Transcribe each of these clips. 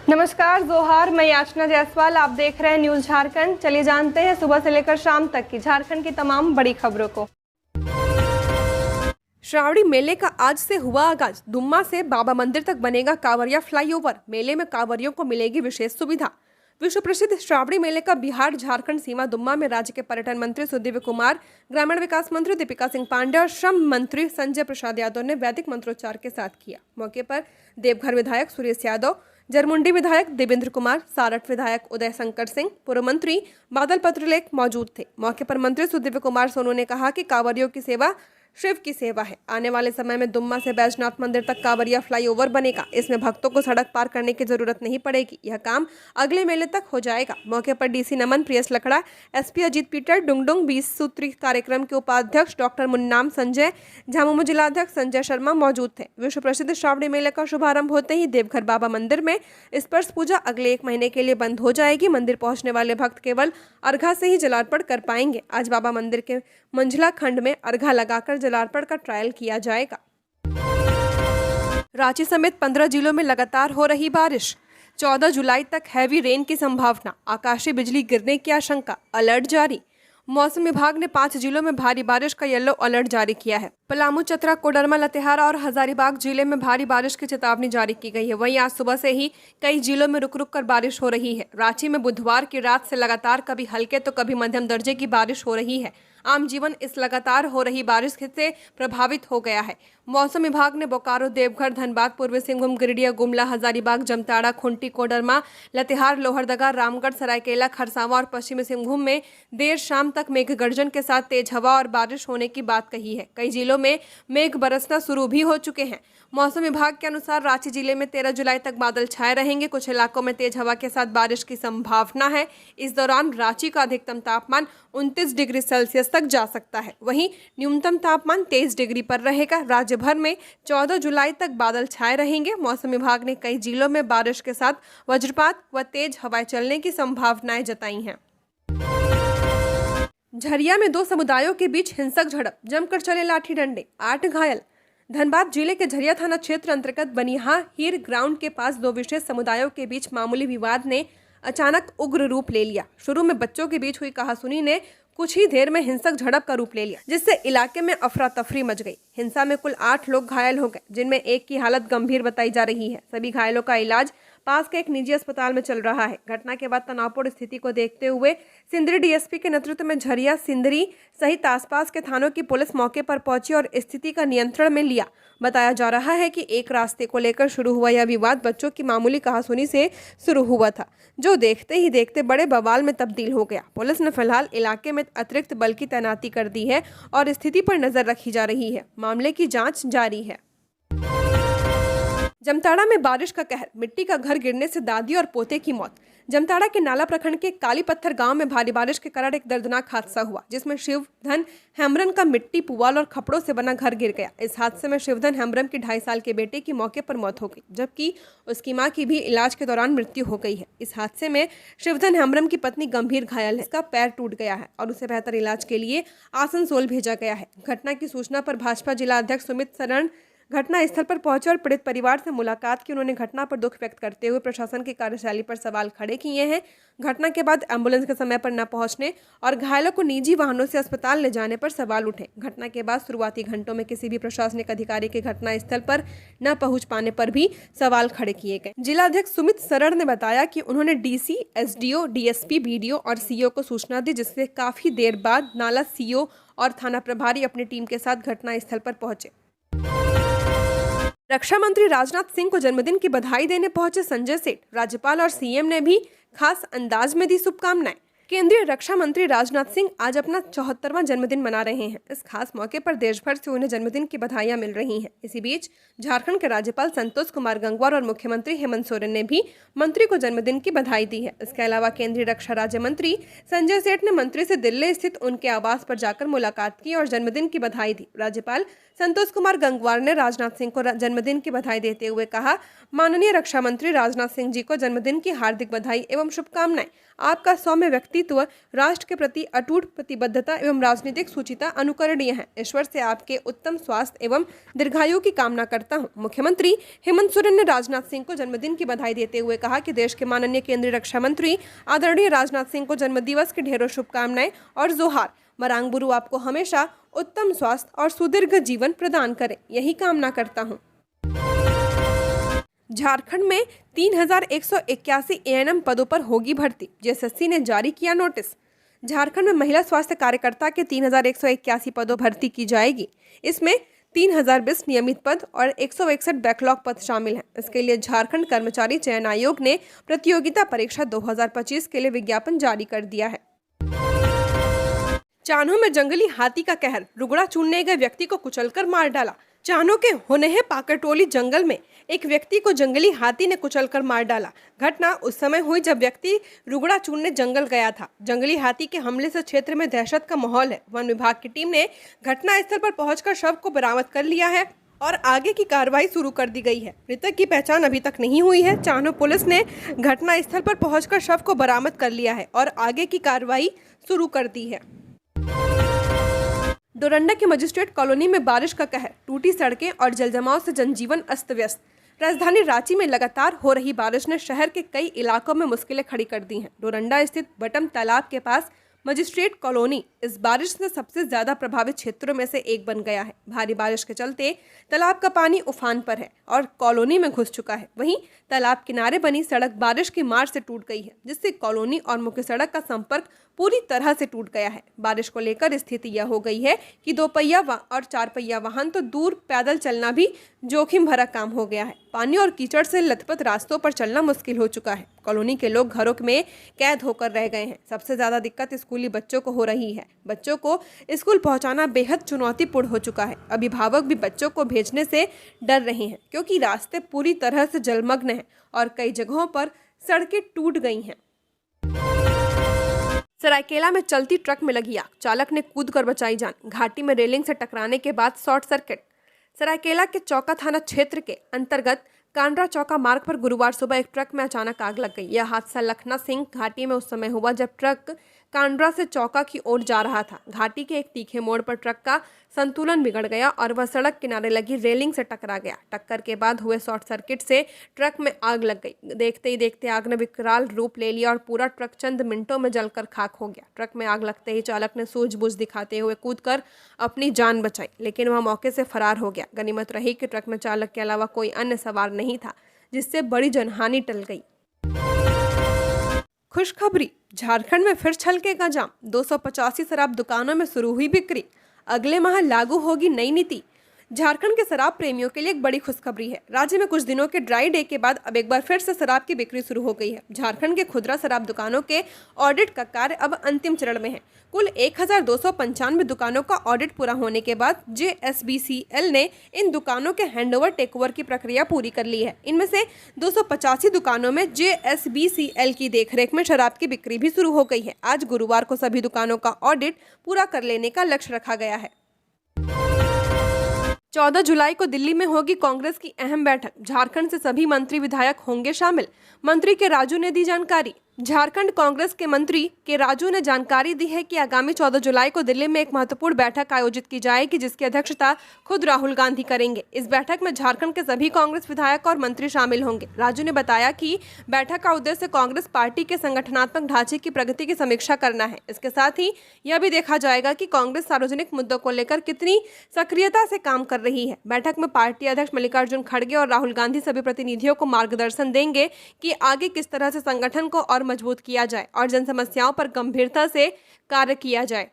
नमस्कार, जोहार। मैं याचना जायसवाल, आप देख रहे हैं न्यूज झारखंड। चलिए जानते हैं सुबह से लेकर शाम तक की झारखंड की तमाम बड़ी खबरों को। श्रावणी मेले का आज से हुआ आगाज। दुम्मा से बाबा मंदिर तक बनेगा कांवरिया फ्लाईओवर। मेले में कांवरियों को मिलेगी विशेष सुविधा। विश्व प्रसिद्ध श्रावणी मेले का बिहार झारखंड सीमा दुम्मा में राज्य के पर्यटन मंत्री सुदीव्य कुमार, ग्रामीण विकास मंत्री दीपिका सिंह पांडे और श्रम मंत्री संजय प्रसाद यादव ने वैदिक मंत्रोच्चार के साथ किया। मौके पर देवघर विधायक सुरेश यादव, जरमुंडी विधायक देवेंद्र कुमार, सारठ विधायक उदय शंकर सिंह, पूर्व मंत्री बादल पत्रलेख मौजूद थे। मौके पर मंत्री सुदीव्य कुमार सोनू ने कहा कि कांवरियों की सेवा शिव की सेवा है। आने वाले समय में दुम्मा से बैजनाथ मंदिर तक कांवरिया फ्लाईओवर बनेगा। इसमें भक्तों को सड़क पार करने की जरूरत नहीं पड़ेगी। यह काम अगले मेले तक हो जाएगा। मौके पर डीसी नमन, प्रियस लकड़ा, एसपी अजीत पीटर, डुंगडुंग 20 सूत्री कार्यक्रम के उपाध्यक्ष डॉक्टर मुन्नाम संजय, झामुमो जिलाध्यक्ष संजय शर्मा मौजूद थे। विश्व प्रसिद्ध श्रावणी मेले का शुभारंभ होते ही देवघर बाबा मंदिर में स्पर्श पूजा अगले 1 महीने के लिए बंद हो जाएगी। मंदिर पहुंचने वाले भक्त केवल अर्घा से ही जलार्पण कर पाएंगे। आज बाबा मंदिर के मंझला खंड में अर्घा लगाकर जलार्पण का ट्रायल किया जाएगा। रांची समेत 15 जिलों में लगातार हो रही बारिश। 14 जुलाई तक हैवी रेन की संभावना। आकाशीय बिजली गिरने की आशंका। अलर्ट जारी। मौसम विभाग ने 5 जिलों में भारी बारिश का येलो अलर्ट जारी किया है। पलामू, चतरा, कोडरमा, लातेहार और हजारीबाग जिले में भारी बारिश की चेतावनी जारी की गई है। वहीं आज सुबह से ही कई जिलों में रुक रुक कर बारिश हो रही है। रांची में बुधवार की रात से लगातार कभी हल्के तो कभी मध्यम दर्जे की बारिश हो रही है। आम जीवन इस लगातार हो रही बारिश से प्रभावित हो गया है। मौसम विभाग ने बोकारो, देवघर, धनबाद, पूर्वी सिंहभूम, गिरिडीह, गुमला, हजारीबाग, जमताड़ा, खुंटी, कोडरमा, लातेहार, लोहरदगा, रामगढ़, सरायकेला, खरसावां और पश्चिमी सिंहभूम में देर शाम तक मेघ गर्जन के साथ तेज हवा और बारिश होने की बात कही है। कई जिलों में मेघ बरसना शुरू भी हो चुके हैं। मौसम विभाग के अनुसार रांची जिले में 13 जुलाई तक बादल छाए रहेंगे। कुछ इलाकों में तेज हवा के साथ बारिश की संभावना है। इस दौरान रांची का अधिकतम तापमान 29 डिग्री सेल्सियस तक जा सकता है। वहीं न्यूनतम तापमान 23 डिग्री पर रहेगा। राज्य भर में 14 जुलाई तक बादल छाए रहेंगे। मौसम विभाग ने कई जिलों में बारिश के साथ वज्रपात व तेज हवाएं चलने की संभावनाएं जताई हैं। झरिया में 2 समुदायों के बीच हिंसक झड़प। जमकर चले लाठी डंडे, 8 घायल। धनबाद जिले के झरिया थाना क्षेत्र अंतर्गत बनिहा हीर ग्राउंड के पास 2 विशेष समुदायों के बीच मामूली विवाद ने अचानक उग्र रूप ले लिया। शुरू में बच्चों के बीच हुई कहासुनी ने कुछ ही देर में हिंसक झड़प का रूप ले लिया, जिससे इलाके में अफरा तफरी मच गई। हिंसा में कुल 8 लोग घायल हो गए, जिनमें एक की हालत गंभीर बताई जा रही है। सभी घायलों का इलाज पास के एक निजी अस्पताल में चल रहा है। घटना के बाद तनावपूर्ण स्थिति को देखते हुए सिंदरी डीएसपी के नेतृत्व में झरिया, सिंदरी सहित आसपास के थानों की पुलिस मौके पर पहुंची और स्थिति का नियंत्रण में लिया। बताया जा रहा है कि एक रास्ते को लेकर शुरू हुआ यह विवाद बच्चों की मामूली कहासुनी से शुरू हुआ था, जो देखते ही देखते बड़े बवाल में तब्दील हो गया। पुलिस ने फिलहाल इलाके में अतिरिक्त बल की तैनाती कर दी है और स्थिति पर नजर रखी जा रही है। मामले की जांच जारी है। जमताड़ा में बारिश का कहर। मिट्टी का घर गिरने से दादी और पोते की मौत। जमताड़ा के नाला प्रखंड के काली पत्थर गांव में भारी बारिश के कारण एक दर्दनाक हादसा हुआ, जिसमें शिवधन हेम्ब्रम का मिट्टी, पुआल और खपड़ों से बना घर गिर गया। इस हादसे में शिवधन हेम्ब्रम की 2.5 साल के बेटे की मौके पर मौत हो गई, जबकि उसकी मां की भी इलाज के दौरान मृत्यु हो गई है। इस हादसे में शिवधन हेम्ब्रम की पत्नी गंभीर घायल है। इसका पैर टूट गया है और उसे बेहतर इलाज के लिए आसनसोल भेजा गया है। घटना की सूचना पर भाजपा जिला अध्यक्ष सुमित शरण घटना स्थल पर पहुंचे और पीड़ित परिवार से मुलाकात की। उन्होंने घटना पर दुख व्यक्त करते हुए प्रशासन की कार्यशैली पर सवाल खड़े किए हैं। घटना के बाद एम्बुलेंस के समय पर न पहुंचने और घायलों को निजी वाहनों से अस्पताल ले जाने पर सवाल उठे। घटना के बाद शुरुआती घंटों में किसी भी प्रशासनिक अधिकारी के घटना स्थल पर न पहुंच पाने पर भी सवाल खड़े किए गए। जिलाध्यक्ष सुमित शरण ने बताया कि उन्होंने डीसी, एसडीओ, डीएसपी, बीडीओ और सीओ को सूचना दी, जिससे काफी देर बाद नाला सीओ और थाना प्रभारी अपनी टीम के साथ घटना स्थल पर पहुंचे। रक्षा मंत्री राजनाथ सिंह को जन्मदिन की बधाई देने पहुंचे संजय सेठ। राज्यपाल और सीएम ने भी खास अंदाज में दी शुभकामनाएं। केंद्रीय रक्षा मंत्री राजनाथ सिंह आज अपना 74वां जन्मदिन मना रहे हैं। इस खास मौके पर देश भर से उन्हें जन्मदिन की बधाइयां मिल रही हैं। इसी बीच झारखंड के राज्यपाल संतोष कुमार गंगवार और मुख्यमंत्री हेमंत सोरेन ने भी मंत्री को जन्मदिन की बधाई दी है। इसके अलावा केंद्रीय रक्षा राज्य मंत्री संजय सेठ ने मंत्री से दिल्ली स्थित उनके आवास पर जाकर मुलाकात की और जन्मदिन की बधाई दी। राज्यपाल संतोष कुमार गंगवार ने राजनाथ सिंह को जन्मदिन की बधाई देते हुए कहा, माननीय रक्षा मंत्री राजनाथ सिंह जी को जन्मदिन की हार्दिक बधाई एवं शुभकामनाएं। आपका सौम्य व्यक्ति व्यक्तित्व, राष्ट्र के प्रति अटूट प्रतिबद्धता एवं राजनीतिक सुचिता अनुकरणीय है। ईश्वर से आपके उत्तम स्वास्थ्य एवं दीर्घायु की कामना करता हूँ। मुख्यमंत्री हेमंत सोरेन ने राजनाथ सिंह को जन्मदिन की बधाई देते हुए कहा कि देश के माननीय केंद्रीय रक्षा मंत्री आदरणीय राजनाथ सिंह को जन्मदिवस की ढेरों शुभकामनाएं और जोहार। मरांग गुरु आपको हमेशा उत्तम स्वास्थ्य और सुदीर्घ जीवन प्रदान करे, यही कामना करता हूँ। झारखंड में 3181 एएनएम पदों पर होगी भर्ती, जेएसएससी ने जारी किया नोटिस। झारखंड में महिला स्वास्थ्य कार्यकर्ता के 3181 पदों भर्ती की जाएगी। इसमें 3020 नियमित पद और 161 बैकलॉग पद शामिल हैं। इसके लिए झारखंड कर्मचारी चयन आयोग ने प्रतियोगिता परीक्षा 2025 के लिए विज्ञापन जारी कर दिया है। चान्हो में जंगली हाथी का कहर, रुगड़ा चूनने गए व्यक्ति को कुचलकर मार डाला। चान्हो के होनेहे पाकरटोली जंगल में एक व्यक्ति को जंगली हाथी ने कुचलकर मार डाला। घटना उस समय हुई जब व्यक्ति रुगड़ा चूनने जंगल गया था। जंगली हाथी के हमले से क्षेत्र में दहशत का माहौल है। वन विभाग की टीम ने घटनास्थल पर पहुंचकर शव को बरामद कर लिया है और आगे की कार्रवाई शुरू कर दी गई है। मृतक की पहचान अभी तक नहीं हुई है। चान्हो पुलिस ने घटनास्थल पर पहुंचकर शव को बरामद कर लिया है और आगे की कार्रवाई शुरू कर दी है। डोरंडा की मजिस्ट्रेट कॉलोनी में बारिश का कहर, टूटी सड़कें और जलजमाव से जनजीवन अस्त व्यस्त। राजधानी रांची में लगातार हो रही बारिश ने शहर के कई इलाकों में मुश्किलें खड़ी कर दी हैं। डोरंडा स्थित बटम तालाब के पास मजिस्ट्रेट कॉलोनी इस बारिश से सबसे ज्यादा प्रभावित क्षेत्रों में से एक बन गया है। भारी बारिश के चलते तालाब का पानी उफान पर है और कॉलोनी में घुस चुका है। वहीं तालाब किनारे बनी सड़क बारिश की मार से टूट गई है, जिससे कॉलोनी और मुख्य सड़क का संपर्क पूरी तरह से टूट गया है। बारिश को लेकर स्थिति यह हो गई है कि 2 पहिया और 4 पहिया वाहन तो दूर, पैदल चलना भी जोखिम भरा काम हो गया है। पानी और कीचड़ से लथपथ रास्तों पर चलना मुश्किल हो चुका है। कॉलोनी के लोग घरों में कैद होकर रह गए हैं। सबसे ज्यादा दिक्कत स्कूली बच्चों को हो रही है। बच्चों को स्कूल पहुंचाना बेहद चुनौतीपूर्ण हो चुका है। अभिभावक भी बच्चों को भेजने से डर रहे हैं क्योंकि रास्ते पूरी तरह से जलमग्न हैं और कई जगहों पर सड़कें टूट गई हैं। सरायकेला में चलती ट्रक में लगी आग, चालक ने कूदकर बचाई जान। घाटी में रेलिंग से टकराने के बाद शॉर्ट सर्किट। सरायकेला के चौका थाना क्षेत्र के अंतर्गत कांड्रा चौका मार्ग पर गुरुवार सुबह एक ट्रक में अचानक आग लग गई। यह हादसा लखना सिंह घाटी में उस समय हुआ जब ट्रक कांड्रा से चौका की ओर जा रहा था। घाटी के एक तीखे मोड़ पर ट्रक का संतुलन बिगड़ गया और वह सड़क किनारे लगी रेलिंग से टकरा गया। टक्कर के बाद हुए शॉर्ट सर्किट से ट्रक में आग लग गई। देखते ही देखते आग ने विकराल रूप ले लिया और पूरा ट्रक चंद मिनटों में जलकर खाक हो गया। ट्रक में आग लगते ही चालक ने सूझबूझ दिखाते हुए कूदकर अपनी जान बचाई, लेकिन वह मौके से फरार हो गया। गनीमत रही कि ट्रक में चालक के अलावा कोई अन्य सवार नहीं था, जिससे बड़ी जनहानि टल गई। खुशखबरी, झारखंड में फिर छलकेगा जाम। 285 शराब दुकानों में शुरू हुई बिक्री। अगले माह लागू होगी नई नीति। झारखंड के शराब प्रेमियों के लिए एक बड़ी खुशखबरी है। राज्य में कुछ दिनों के ड्राई डे के बाद अब एक बार फिर से शराब की बिक्री शुरू हो गई है। झारखंड के खुदरा शराब दुकानों के ऑडिट का कार्य अब अंतिम चरण में है। कुल 1295 दुकानों का ऑडिट पूरा होने के बाद JSBCL ने इन दुकानों के हैंडओवर टेकओवर की प्रक्रिया पूरी कर ली है। इनमें से 285 दुकानों में JSBCL की देखरेख में शराब की बिक्री भी शुरू हो गई है। आज गुरुवार को सभी दुकानों का ऑडिट पूरा कर लेने का लक्ष्य रखा गया है। 14 जुलाई को दिल्ली में होगी कांग्रेस की अहम बैठक। झारखंड से सभी मंत्री विधायक होंगे शामिल। मंत्री के राजू ने दी जानकारी। झारखंड कांग्रेस के मंत्री के राजू ने जानकारी दी है कि आगामी 14 जुलाई को दिल्ली में एक महत्वपूर्ण बैठक आयोजित की जाएगी, जिसकी अध्यक्षता खुद राहुल गांधी करेंगे। इस बैठक में झारखंड के सभी कांग्रेस विधायक और मंत्री शामिल होंगे। राजू ने बताया कि बैठक का उद्देश्य कांग्रेस पार्टी के संगठनात्मक ढांचे की प्रगति की समीक्षा करना है। इसके साथ ही यह भी देखा जाएगा कि कांग्रेस सार्वजनिक मुद्दों को लेकर कितनी सक्रियता से काम कर रही है। बैठक में पार्टी अध्यक्ष मल्लिकार्जुन खड़गे और राहुल गांधी सभी प्रतिनिधियों को मार्गदर्शन देंगे कि आगे किस तरह से संगठन को और मजबूत किया जाए और जन समस्याओं पर गंभीरता से कार्य किया जाए।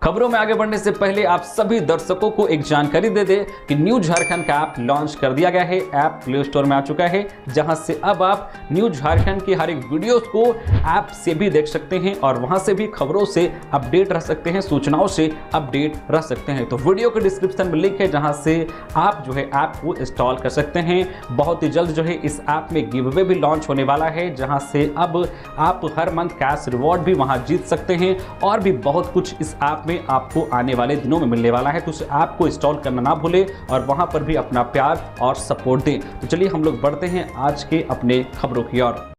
खबरों में आगे बढ़ने से पहले आप सभी दर्शकों को एक जानकारी दे दें कि न्यूज झारखंड का ऐप लॉन्च कर दिया गया है। ऐप प्ले स्टोर में आ चुका है, जहां से अब आप न्यूज झारखंड की हर एक वीडियोस को ऐप से भी देख सकते हैं और वहां से भी खबरों से अपडेट रह सकते हैं, सूचनाओं से अपडेट रह सकते हैं। तो वीडियो के डिस्क्रिप्शन में लिंक है, जहां से आप जो है ऐप को इंस्टॉल कर सकते हैं। बहुत ही जल्द जो है इस ऐप में गिव अवे भी लॉन्च होने वाला है, जहां से अब आप हर मंथ कैश रिवॉर्ड भी वहां जीत सकते हैं और भी बहुत कुछ इस ऐप आपको आने वाले दिनों में मिलने वाला है। तो उस ऐप को इंस्टॉल करना ना भूलें और वहां पर भी अपना प्यार और सपोर्ट दें। तो चलिए हम लोग बढ़ते हैं आज के अपने खबरों की ओर।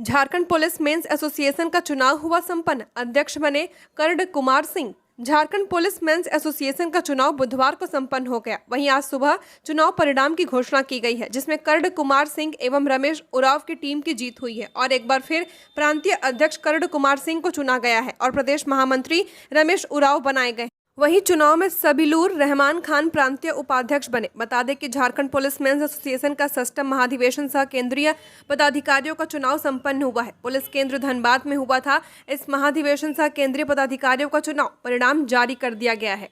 झारखंड पुलिस मेंस एसोसिएशन का चुनाव हुआ संपन्न, अध्यक्ष बने Karn Kumar Singh. Jharkhand police men's association का चुनाव बुधवार को संपन्न हो गया। वहीं आज सुबह चुनाव परिणाम की घोषणा की गई है, जिसमें कर्ण कुमार सिंह एवं रमेश उरांव की टीम की जीत हुई है और एक बार फिर प्रांतीय अध्यक्ष कर्ण कुमार सिंह को चुना गया है और प्रदेश महामंत्री रमेश उरांव बनाए गए। वहीं चुनाव में सबीलुर रहमान खान प्रांतीय उपाध्यक्ष बने। बता दें कि झारखंड पुलिस मेंस एसोसिएशन का 6वां महाधिवेशन सह केंद्रीय पदाधिकारियों का चुनाव संपन्न हुआ है। पुलिस केंद्र धनबाद में हुआ था। इस महाधिवेशन सह केंद्रीय पदाधिकारियों का चुनाव परिणाम जारी कर दिया गया है।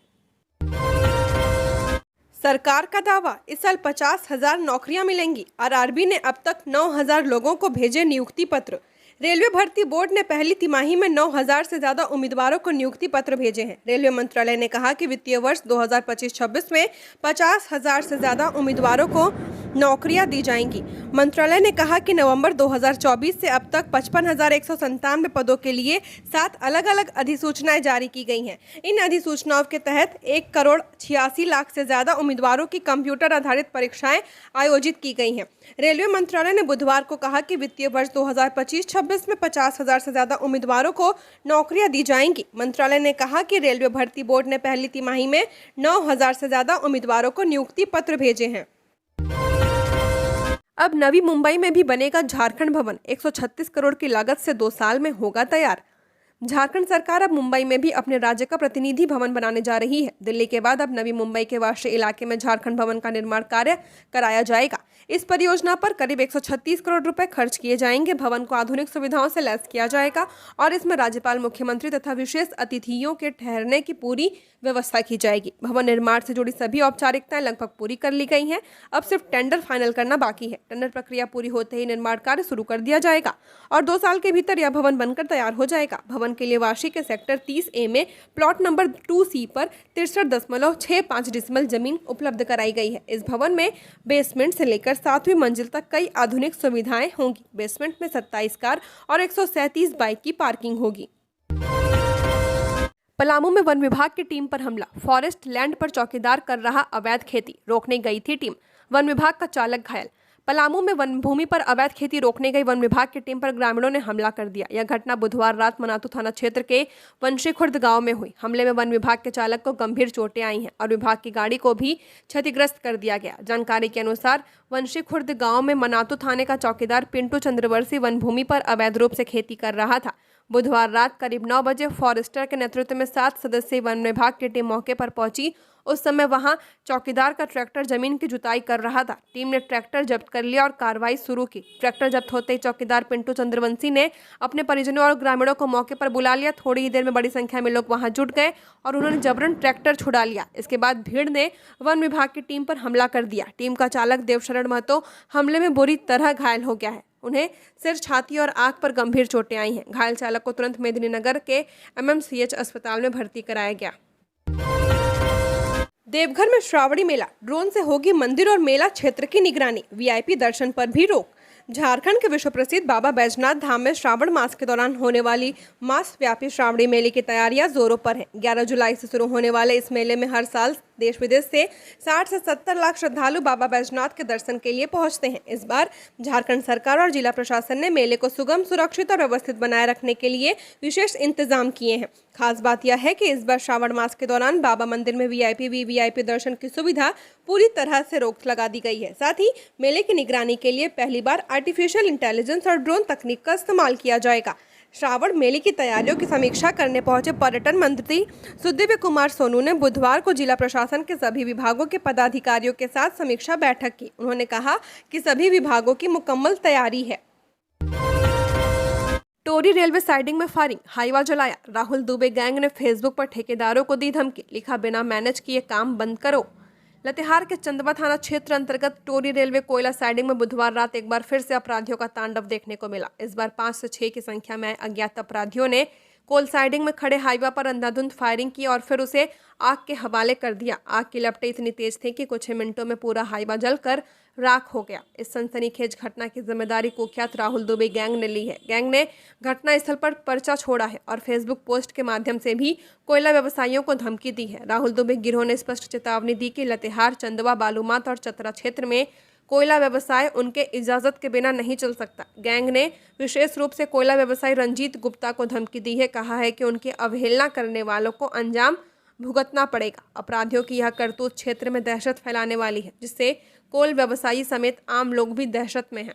सरकार का दावा, इस साल 50,000 नौकरियां मिलेंगी। आरआरबी ने अब तक 9,000 लोगों को भेजे नियुक्ति पत्र। रेलवे भर्ती बोर्ड ने पहली तिमाही में 9,000 से ज्यादा उम्मीदवारों को नियुक्ति पत्र भेजे हैं। रेलवे मंत्रालय ने कहा कि वित्तीय वर्ष 2025-26 में 50,000 से ज्यादा उम्मीदवारों को नौकरियां दी जाएंगी। मंत्रालय ने कहा कि नवंबर 2024 से अब तक 55,197 पदों के लिए 7 अलग अलग अधिसूचनाएं जारी की गई हैं। इन अधिसूचनाओं के तहत 1,86,00,000 से ज्यादा उम्मीदवारों की कंप्यूटर आधारित परीक्षाएं आयोजित की गई हैं। रेलवे मंत्रालय ने बुधवार को कहा कि वित्तीय वर्ष 2025-26 में 50,000 से ज्यादा उम्मीदवारों को नौकरियां दी जाएंगी। मंत्रालय ने कहा कि रेलवे भर्ती बोर्ड ने पहली तिमाही में 9,000 से ज्यादा उम्मीदवारों को नियुक्ति पत्र भेजे हैं। अब नवी मुंबई में भी बनेगा झारखंड भवन। 136 करोड़ की लागत से 2 साल में होगा तैयार। झारखंड सरकार अब मुंबई में भी अपने राज्य का प्रतिनिधि भवन बनाने जा रही है। दिल्ली के बाद अब नवी मुंबई के वाशी इलाके में झारखंड भवन का निर्माण कार्य कराया जाएगा। इस परियोजना पर करीब 136 करोड़ रुपए खर्च किए जाएंगे। भवन को आधुनिक सुविधाओं से लैस किया जाएगा और इसमें राज्यपाल, मुख्यमंत्री तथा विशेष अतिथियों के ठहरने की पूरी व्यवस्था की जाएगी। भवन निर्माण से जुड़ी सभी औपचारिकताएं लगभग पूरी कर ली गई हैं। अब सिर्फ टेंडर फाइनल करना बाकी है। टेंडर प्रक्रिया पूरी होते ही निर्माण कार्य शुरू कर दिया जाएगा और 2 साल के भीतर यह भवन बनकर तैयार हो जाएगा। भवन के लिए वाशी के सेक्टर 30A में प्लॉट नंबर 2C पर 63.65 डिसमल जमीन उपलब्ध कराई गई है। इस भवन में बेसमेंट से लेकर 7वीं मंजिल तक कई आधुनिक सुविधाएं होंगी। बेसमेंट में 27 कार और 137 बाइक की पार्किंग होगी। पलामू में वन विभाग की टीम पर हमला। फॉरेस्ट लैंड पर चौकीदार कर रहा अवैध खेती, रोकने गई थी टीम। वन विभाग का चालक घायल। पलामू में वन भूमि पर अवैध खेती रोकने गई वन विभाग की टीम पर ग्रामीणों ने हमला कर दिया। यह घटना बुधवार रात मनातू थाना क्षेत्र के वंशी खुर्द गांव में हुई। हमले में वन विभाग के चालक को गंभीर चोटें आई हैं और विभाग की गाड़ी को भी क्षतिग्रस्त कर दिया गया। जानकारी के अनुसार वंशी खुर्द गांव में मनातू थाने का चौकीदार पिंटू चंद्रवंशी वन भूमि पर अवैध रूप से खेती कर रहा था। बुधवार रात करीब 9 बजे फॉरेस्टर के नेतृत्व में 7 सदस्यीय वन विभाग की टीम मौके पर पहुंची। उस समय वहां चौकीदार का ट्रैक्टर जमीन की जुताई कर रहा था। टीम ने ट्रैक्टर जब्त कर लिया और कार्रवाई शुरू की। ट्रैक्टर जब्त होते ही चौकीदार पिंटू चंद्रवंशी ने अपने परिजनों और ग्रामीणों को मौके पर बुला लिया। थोड़ी ही देर में बड़ी संख्या में लोग वहां जुट गए और उन्होंने जबरन ट्रैक्टर छुड़ा लिया। इसके बाद भीड़ ने वन विभाग की टीम पर हमला कर दिया। टीम का चालक देवशरण महतो हमले में बुरी तरह घायल हो गया है। उन्हें सिर, छाती और आंख पर गंभीर चोटें आई हैं। घायल चालक को तुरंत मेदिनीनगर के MMCH अस्पताल में भर्ती कराया गया। देवघर में श्रावणी मेला, ड्रोन से होगी मंदिर और मेला क्षेत्र की निगरानी। VIP दर्शन पर भी रोक। झारखंड के विश्व प्रसिद्ध बाबा बैजनाथ धाम में श्रावण मास के दौरान होने वाली मास व्यापी श्रावणी मेले की तैयारियां जोरों पर हैं। 11 जुलाई से शुरू होने वाले इस मेले में हर साल देश विदेश से 60 से 70 लाख श्रद्धालु बाबा बैजनाथ के दर्शन के लिए पहुंचते हैं। इस बार झारखंड सरकार और जिला प्रशासन ने मेले को सुगम, सुरक्षित और व्यवस्थित बनाए रखने के लिए विशेष इंतजाम किए हैं। खास बात यह है कि इस बार श्रावण मास के दौरान बाबा मंदिर में VIP, VVIP दर्शन की सुविधा पूरी तरह से रोक लगा दी गई है। साथ ही मेले की निगरानी के लिए पहली बार आर्टिफिशियल इंटेलिजेंस और ड्रोन तकनीक का इस्तेमाल किया जाएगा। श्रावण मेले की तैयारियों की समीक्षा करने पहुंचे पर्यटन मंत्री सुदिव्य कुमार सोनू ने बुधवार को जिला प्रशासन के सभी विभागों के पदाधिकारियों के साथ समीक्षा बैठक की। उन्होंने कहा कि सभी विभागों की मुकम्मल तैयारी है। टोरी रेलवे साइडिंग में फायरिंग, हाईवा जलाया। राहुल दुबे गैंग ने फेसबुक पर ठेकेदारों को दी धमकी, लिखा बिना मैनेज किए काम बंद करो। लतेहार के चंदवा थाना क्षेत्र अंतर्गत टोरी रेलवे कोयला साइडिंग में बुधवार रात एक बार फिर से अपराधियों का तांडव देखने को मिला। इस बार 5 से 6 की संख्या में अज्ञात अपराधियों ने कोल साइडिंग में खड़े हाईवा पर अंधाधुंध फायरिंग की और फिर उसे आग के हवाले कर दिया। आग की लपटें इतनी तेज थी कि कुछ ही मिनटों में पूरा हाईवा जलकर राख हो गया। इस सनसनीखेज घटना की जिम्मेदारी कुख्यात राहुल दुबे गैंग ने ली है। गैंग ने घटनास्थल पर पर्चा छोड़ा है और फेसबुक पोस्ट के माध्यम से भी कोयला व्यवसायियों को धमकी दी है। राहुल दुबे गिरोह ने स्पष्ट चेतावनी दी कि लतेहार, चंदवा, बालूमाथ और चतरा क्षेत्र में कोयला व्यवसाय उनके इजाजत के बिना नहीं चल सकता। गैंग ने विशेष रूप से कोयला व्यवसायी रंजीत गुप्ता को धमकी दी है। कहा है कि उनकी अवहेलना करने वालों को अंजाम भुगतना पड़ेगा। अपराधियों की यह करतूत क्षेत्र में दहशत फैलाने वाली है, जिससे कोल व्यवसायी समेत आम लोग भी दहशत में हैं।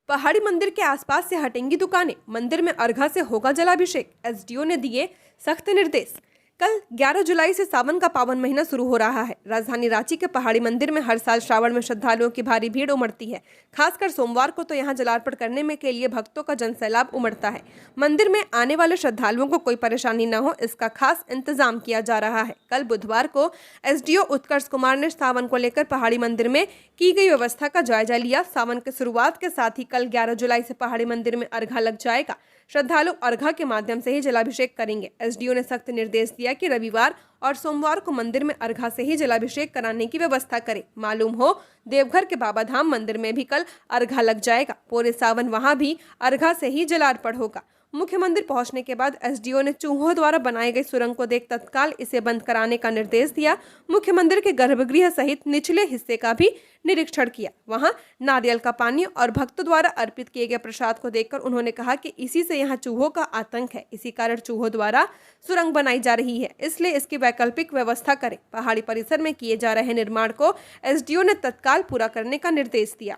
पहाड़ी मंदिर के आसपास से हटेंगी दुकानें, मंदिर में अर्घा से होगा जलाभिषेक। एसडीओ ने दिए सख्त निर्देश। कल 11 जुलाई से सावन का पावन महीना शुरू हो रहा है। राजधानी रांची के पहाड़ी मंदिर में हर साल श्रावण में श्रद्धालुओं की भारी भीड़ उमड़ती है। खासकर सोमवार को तो यहां जलार्पण करने में के लिए भक्तों का जनसैलाब उमड़ता है। मंदिर में आने वाले श्रद्धालुओं को कोई परेशानी न हो, इसका खास इंतजाम किया जा रहा है। कल बुधवार को एसडीओ उत्कर्ष कुमार ने सावन को लेकर पहाड़ी मंदिर में की गई व्यवस्था का जायजा लिया। सावन की शुरुआत के साथ ही कल 11 जुलाई से पहाड़ी मंदिर में अर्घा लग जाएगा। श्रद्धालु अर्घा के माध्यम से ही जलाभिषेक करेंगे। एसडीओ ने सख्त निर्देश दिया कि रविवार और सोमवार को मंदिर में अर्घा से ही जलाभिषेक कराने की व्यवस्था करें। मालूम हो, देवघर के बाबा धाम मंदिर में भी कल अर्घा लग जाएगा। पूरे सावन वहां भी अर्घा से ही जलार्पण होगा। मुख्य मंदिर पहुंचने के बाद एसडीओ ने चूहों द्वारा बनाई गई सुरंग को देख तत्काल इसे बंद कराने का निर्देश दिया। मुख्य मंदिर के गर्भगृह सहित निचले हिस्से का भी निरीक्षण किया। वहां नारियल का पानी और भक्तों द्वारा अर्पित किए गए प्रसाद को देखकर उन्होंने कहा कि इसी से यहाँ चूहों का आतंक है। इसी कारण चूहों द्वारा सुरंग बनाई जा रही है, इसलिए इसकी वैकल्पिक व्यवस्था करें। पहाड़ी परिसर में किए जा रहे निर्माण को एसडीओ ने तत्काल पूरा करने का निर्देश दिया।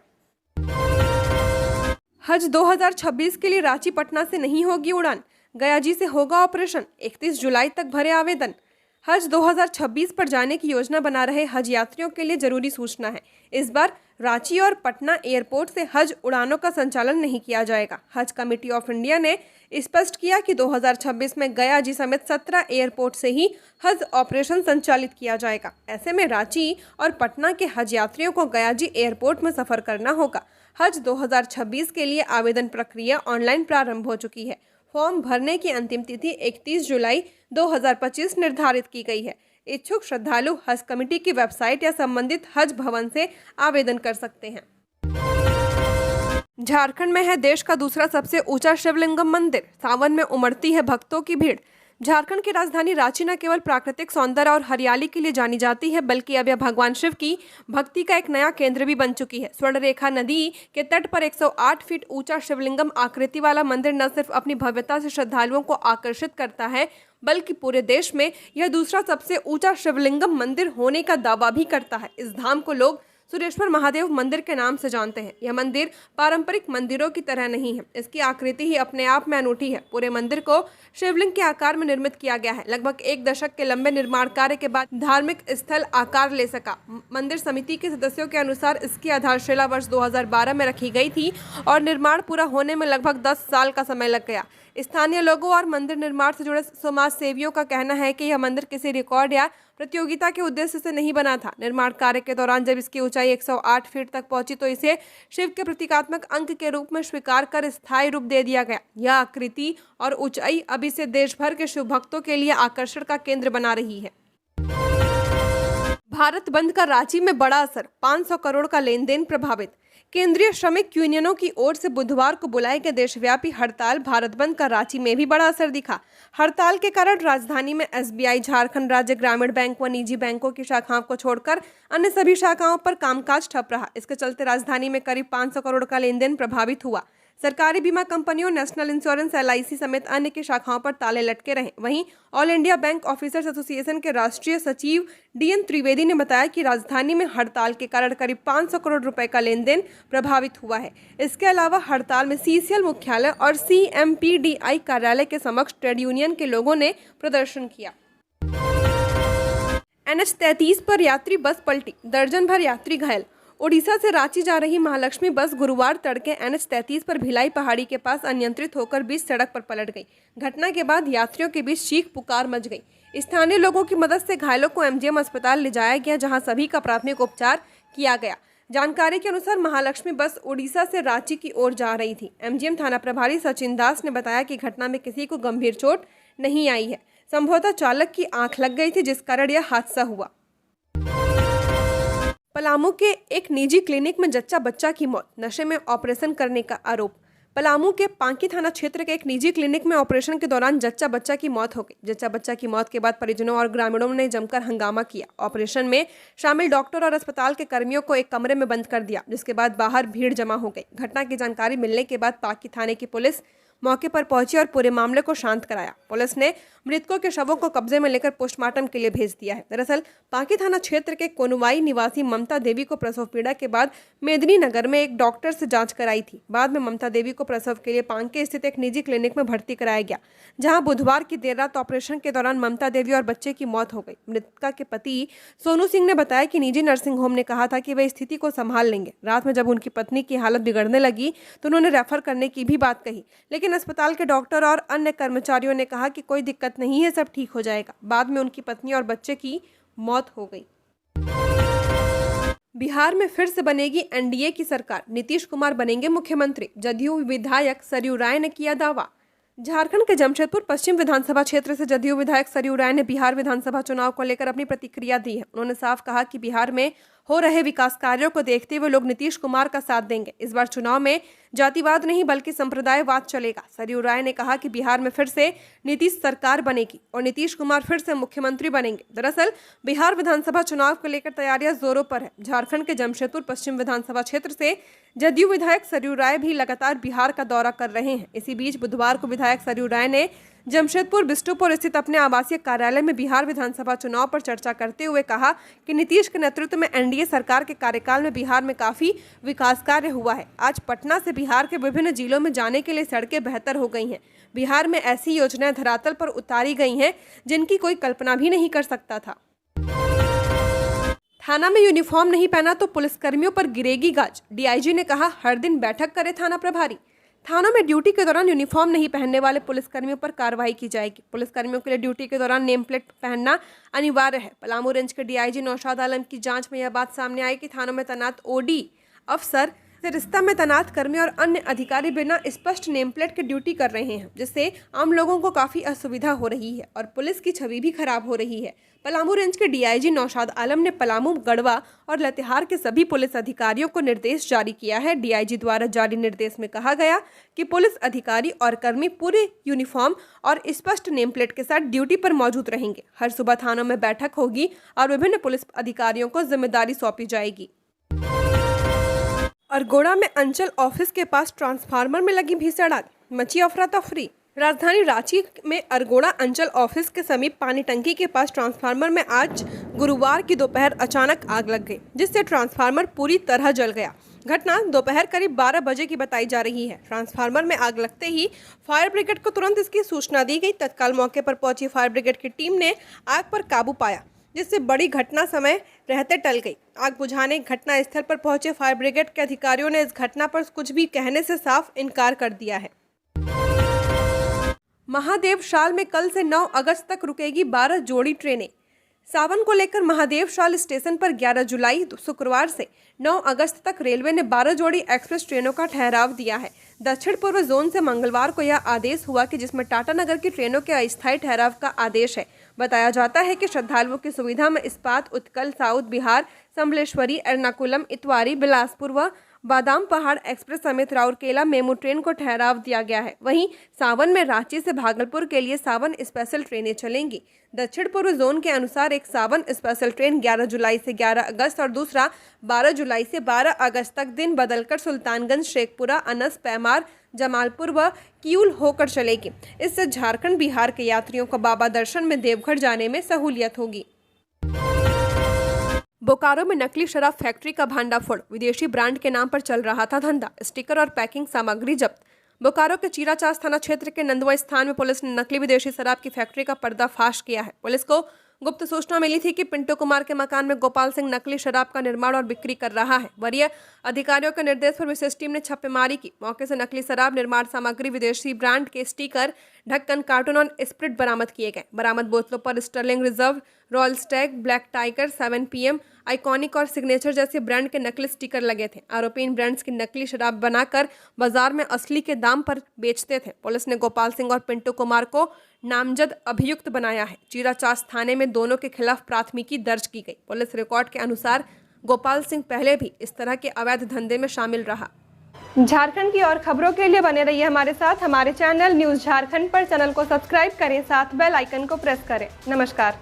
हज 2026 के लिए रांची पटना से नहीं होगी उड़ान, गयाजी से होगा ऑपरेशन। 31 जुलाई तक भरे आवेदन। हज 2026 पर जाने की योजना बना रहे हज यात्रियों के लिए जरूरी सूचना है। इस बार रांची और पटना एयरपोर्ट से हज उड़ानों का संचालन नहीं किया जाएगा। हज कमेटी ऑफ इंडिया ने स्पष्ट किया कि 2026 में गयाजी समेत 17 एयरपोर्ट से ही हज ऑपरेशन संचालित किया जाएगा। ऐसे में रांची और पटना के हज यात्रियों को गयाजी एयरपोर्ट में सफर करना होगा। हज 2026 के लिए आवेदन प्रक्रिया ऑनलाइन प्रारंभ हो चुकी है। फॉर्म भरने की अंतिम तिथि 31 जुलाई 2025 निर्धारित की गई है। इच्छुक श्रद्धालु हज कमेटी की वेबसाइट या संबंधित हज भवन से आवेदन कर सकते हैं। झारखंड में है देश का दूसरा सबसे ऊंचा शिवलिंगम मंदिर, सावन में उमड़ती है भक्तों की भीड़। झारखंड की राजधानी रांची न केवल प्राकृतिक सौंदर्य और हरियाली के लिए जानी जाती है, बल्कि अब यह भगवान शिव की भक्ति का एक नया केंद्र भी बन चुकी है। स्वर्णरेखा नदी के तट पर 108 फीट ऊंचा शिवलिंगम आकृति वाला मंदिर न सिर्फ अपनी भव्यता से श्रद्धालुओं को आकर्षित करता है, बल्कि पूरे देश में यह दूसरा सबसे ऊंचा शिवलिंगम मंदिर होने का दावा भी करता है। इस धाम को लोग सुरेश्वर महादेव मंदिर के नाम से जानते हैं। यह मंदिर पारंपरिक मंदिरों की तरह नहीं है, इसकी आकृति ही अपने आप में अनूठी है। पूरे मंदिर को शिवलिंग के आकार में निर्मित किया गया है। लगभग 1 दशक के लंबे निर्माण कार्य के बाद धार्मिक स्थल आकार ले सका। मंदिर समिति के सदस्यों के अनुसार इसकी आधारशिला वर्ष 2012 में रखी गई थी और निर्माण पूरा होने में लगभग 10 साल का समय लग गया। स्थानीय लोगों और मंदिर निर्माण से जुड़े समाज सेवियों का कहना है कि यह मंदिर किसी रिकॉर्ड या प्रतियोगिता के उद्देश्य से नहीं बना था। निर्माण कार्य के दौरान जब इसकी ऊंचाई 108 फीट तक पहुंची तो इसे शिव के प्रतीकात्मक अंक के रूप में स्वीकार कर स्थायी रूप दे दिया गया। यह आकृति और ऊंचाई अब इसे देश भर के शिव भक्तों के लिए आकर्षण का केंद्र बना रही है। भारत बंद का रांची में बड़ा असर, 500 करोड़ का लेन देन प्रभावित। केंद्रीय श्रमिक यूनियनों की ओर से बुधवार को बुलाए गए देशव्यापी हड़ताल भारत बंद का रांची में भी बड़ा असर दिखा। हड़ताल के कारण राजधानी में एसबीआई, झारखंड राज्य ग्रामीण बैंक व निजी बैंकों की शाखाओं को छोड़कर अन्य सभी शाखाओं पर कामकाज ठप रहा। इसके चलते राजधानी में करीब 500 करोड़ का लेन देन प्रभावित हुआ। सरकारी बीमा कंपनियों, नेशनल इंश्योरेंस, एलआईसी समेत अन्य की शाखाओं पर ताले लटके रहे। वहीं all India bank officers association के राष्ट्रीय सचिव डीएन त्रिवेदी ने बताया कि राजधानी में हड़ताल के कारण करीब 500 करोड़ रुपए का लेन देन प्रभावित हुआ है। इसके अलावा हड़ताल में सीसीएल मुख्यालय और सीएमपीडीआई कार्यालय के समक्ष ट्रेड यूनियन के लोगों ने प्रदर्शन किया। NH-33 पर यात्री बस पलटी, दर्जन भर यात्री घायल। ओडिशा से रांची जा रही महालक्ष्मी बस गुरुवार तड़के NH-33 पर भिलाई पहाड़ी के पास अनियंत्रित होकर बीच सड़क पर पलट गई। घटना के बाद यात्रियों के बीच चीख पुकार मच गई। स्थानीय लोगों की मदद से घायलों को एमजीएम अस्पताल ले जाया गया, जहां सभी का प्राथमिक उपचार किया गया। जानकारी के अनुसार महालक्ष्मी बस ओडिशा से रांची की ओर जा रही थी। एमजीएम थाना प्रभारी सचिन दास ने बताया कि घटना में किसी को गंभीर चोट नहीं आई है। संभवतः चालक की आंख लग गई थी, जिस कारण यह हादसा हुआ। पलामू के एक निजी क्लिनिक में जच्चा बच्चा की मौत, नशे में ऑपरेशन करने का आरोप। पलामू के पांकी थाना क्षेत्र के एक निजी क्लिनिक में ऑपरेशन के दौरान जच्चा बच्चा की मौत हो गई। जच्चा बच्चा की मौत के बाद परिजनों और ग्रामीणों ने जमकर हंगामा किया। ऑपरेशन में शामिल डॉक्टर और अस्पताल के कर्मियों को एक कमरे में बंद कर दिया, जिसके बाद बाहर भीड़ जमा हो गई। घटना की जानकारी मिलने के बाद पांकी थाने की पुलिस मौके पर पहुंची और पूरे मामले को शांत कराया। पुलिस ने मृतकों के शवों को कब्जे में लेकर पोस्टमार्टम के लिए भेज दिया है। दरअसल पांकी थाना क्षेत्र के कोनुवाई निवासी ममता देवी को प्रसव पीड़ा के बाद मेदिनी नगर में एक डॉक्टर से जांच कराई थी। बाद में ममता देवी को प्रसव के लिए पांकी स्थित एक निजी क्लिनिक में भर्ती कराया गया, जहां बुधवार की देर रात ऑपरेशन के दौरान ममता देवी और बच्चे की मौत हो गई। मृतका के पति सोनू सिंह ने बताया कि निजी नर्सिंग होम ने कहा था कि वे स्थिति को संभाल लेंगे। रात में जब उनकी पत्नी की हालत बिगड़ने लगी तो उन्होंने रेफर करने की भी बात कही, लेकिन अस्पताल के डॉक्टर और अन्य कर्मचारियों ने कहा कि कोई दिक्कत नहीं है, सब ठीक हो जाएगा। बाद में उनकी पत्नी और बच्चे की मौत हो गई। बिहार में फिर से बनेगी एनडीए की सरकार, नीतीश कुमार बनेंगे मुख्यमंत्री, जदयू विधायक सरयू राय ने किया दावा। झारखंड के जमशेदपुर पश्चिम विधानसभा क्षेत्र से जदयू विधायक सरयू राय ने बिहार विधानसभा चुनाव को लेकर अपनी प्रतिक्रिया दी है। उन्होंने साफ कहा कि बिहार में हो रहे विकास कार्यों को देखते हुए लोग नीतीश कुमार का साथ देंगे। इस बार चुनाव में जातिवाद नहीं बल्कि संप्रदायवाद चलेगा। सरयू राय ने कहा कि बिहार में फिर से नीतीश सरकार बनेगी और नीतीश कुमार फिर से मुख्यमंत्री बनेंगे। दरअसल बिहार विधानसभा चुनाव को लेकर तैयारियां जोरों पर है। झारखंड के जमशेदपुर पश्चिम विधानसभा क्षेत्र से जदयू विधायक सरयू राय भी लगातार बिहार का दौरा कर रहे हैं। इसी बीच बुधवार को विधायक सरयू राय ने जमशेदपुर बिष्टुपुर स्थित अपने आवासीय कार्यालय में बिहार विधानसभा चुनाव पर चर्चा करते हुए कहा कि नीतीश के नेतृत्व में एनडीए सरकार के कार्यकाल में बिहार में काफी विकास कार्य हुआ है। आज पटना से बिहार के विभिन्न जिलों में जाने के लिए सड़कें बेहतर हो गई हैं। बिहार में ऐसी योजनाएं धरातल पर उतारी गई हैं जिनकी कोई कल्पना भी नहीं कर सकता था। थाना में यूनिफॉर्म नहीं पहना तो पुलिसकर्मियों पर गिरेगी गाज, डीआईजी ने कहा हर दिन बैठक करे थाना प्रभारी। थानों में ड्यूटी के दौरान यूनिफॉर्म नहीं पहनने वाले पुलिसकर्मियों पर कार्रवाई की जाएगी। पुलिसकर्मियों के लिए ड्यूटी के दौरान नेम प्लेट पहनना अनिवार्य है। पलामू रेंज के डीआईजी नौशाद आलम की जांच में यह बात सामने आई कि थानों में तैनात ओडी अफसर सरिस्ता में तैनात कर्मी और अन्य अधिकारी बिना स्पष्ट नेम प्लेट के ड्यूटी कर रहे हैं, जिससे आम लोगों को काफी असुविधा हो रही है और पुलिस की छवि भी खराब हो रही है। पलामू रेंज के डीआईजी नौशाद आलम ने पलामू, गढ़वा और लातेहार के सभी पुलिस अधिकारियों को निर्देश जारी किया है। डीआईजी द्वारा जारी निर्देश में कहा गया कि पुलिस अधिकारी और कर्मी पूरे यूनिफॉर्म और स्पष्ट नेम प्लेट के साथ ड्यूटी पर मौजूद रहेंगे। हर सुबह थानों में बैठक होगी और विभिन्न पुलिस अधिकारियों को जिम्मेदारी सौंपी जाएगी। अरगोड़ा में अंचल ऑफिस के पास ट्रांसफार्मर में लगी भीषण आग, मची अफरा तफरी। राजधानी रांची में अरगोड़ा अंचल ऑफिस के समीप पानी टंकी के पास ट्रांसफार्मर में आज गुरुवार की दोपहर अचानक आग लग गई, जिससे ट्रांसफार्मर पूरी तरह जल गया। घटना दोपहर करीब 12 बजे की बताई जा रही है। ट्रांसफार्मर में आग लगते ही फायर ब्रिगेड को तुरंत इसकी सूचना दी गई। तत्काल मौके पर पहुंची फायर ब्रिगेड की टीम ने आग पर काबू पाया, जिससे बड़ी घटना समय रहते टल गई। आग बुझाने घटना स्थल पर पहुंचे फायर ब्रिगेड के अधिकारियों ने इस घटना पर कुछ भी कहने से साफ इनकार कर दिया है। महादेव शाल में कल से 9 अगस्त तक रुकेगी 12 जोड़ी ट्रेनें। सावन को लेकर महादेव शाल स्टेशन पर 11 जुलाई शुक्रवार से 9 अगस्त तक रेलवे ने 12 जोड़ी एक्सप्रेस ट्रेनों का ठहराव दिया है। दक्षिण पूर्व जोन से मंगलवार को यह आदेश हुआ कि जिसमें टाटा नगर की ट्रेनों के अस्थायी ठहराव का आदेश है। बताया जाता है कि श्रद्धालुओं की सुविधा में इस्पात, उत्कल, साउथ बिहार, सम्बलेश्वरी, एर्नाकुलम, इतवारी, बिलासपुर व बादाम पहाड़ एक्सप्रेस समेत राउरकेला मेमू ट्रेन को ठहराव दिया गया है। वहीं सावन में रांची से भागलपुर के लिए सावन स्पेशल ट्रेनें चलेंगी। दक्षिण पूर्व जोन के अनुसार एक सावन स्पेशल ट्रेन 11 जुलाई से 11 अगस्त और दूसरा 12 जुलाई से 12 अगस्त तक दिन बदलकर सुल्तानगंज, शेखपुरा, अनस, पैमार, जमालपुर व किऊल होकर चलेगी। इससे झारखंड, बिहार के यात्रियों को बाबा दर्शन में देवघर जाने में सहूलियत होगी। बोकारो में नकली शराब फैक्ट्री का भांडाफोड़, विदेशी ब्रांड के नाम पर चल रहा था धंधा, स्टिकर और पैकिंग सामग्री जब्त। बोकारो के चीराचास थाना क्षेत्र के नंदुआ स्थान में पुलिस ने नकली विदेशी शराब की फैक्ट्री का पर्दाफाश किया है। पुलिस को गुप्त सूचना मिली थी कि पिंटू कुमार के मकान में गोपाल सिंह नकली शराब का निर्माण और बिक्री कर रहा है। वरीय अधिकारियों के निर्देश पर विशेष टीम ने छापेमारी की। मौके से नकली शराब निर्माण सामग्री, विदेशी ब्रांड के स्टिकर, ढक्कन, कार्टून और स्प्रिट बरामद किए गए। बरामद बोतलों पर Sterling Reserve, Royal Stag, Black Tiger, 7 PM, Iconic और सिग्नेचर जैसे ब्रांड के नकली स्टिकर लगे थे। आरोपी इन ब्रांड्स की नकली शराब बनाकर बाजार में असली के दाम पर बेचते थे। पुलिस ने गोपाल सिंह और पिंटू कुमार को नामजद अभियुक्त बनाया है। चीराचास थाने में दोनों के खिलाफ प्राथमिकी दर्ज की गई। पुलिस रिकॉर्ड के अनुसार गोपाल सिंह पहले भी इस तरह के अवैध धंधे में शामिल रहा। झारखंड की और खबरों के लिए बने रहिए हमारे साथ। हमारे चैनल न्यूज़ झारखंड पर चैनल को सब्सक्राइब करें, साथ बेल आइकन को प्रेस करें। नमस्कार।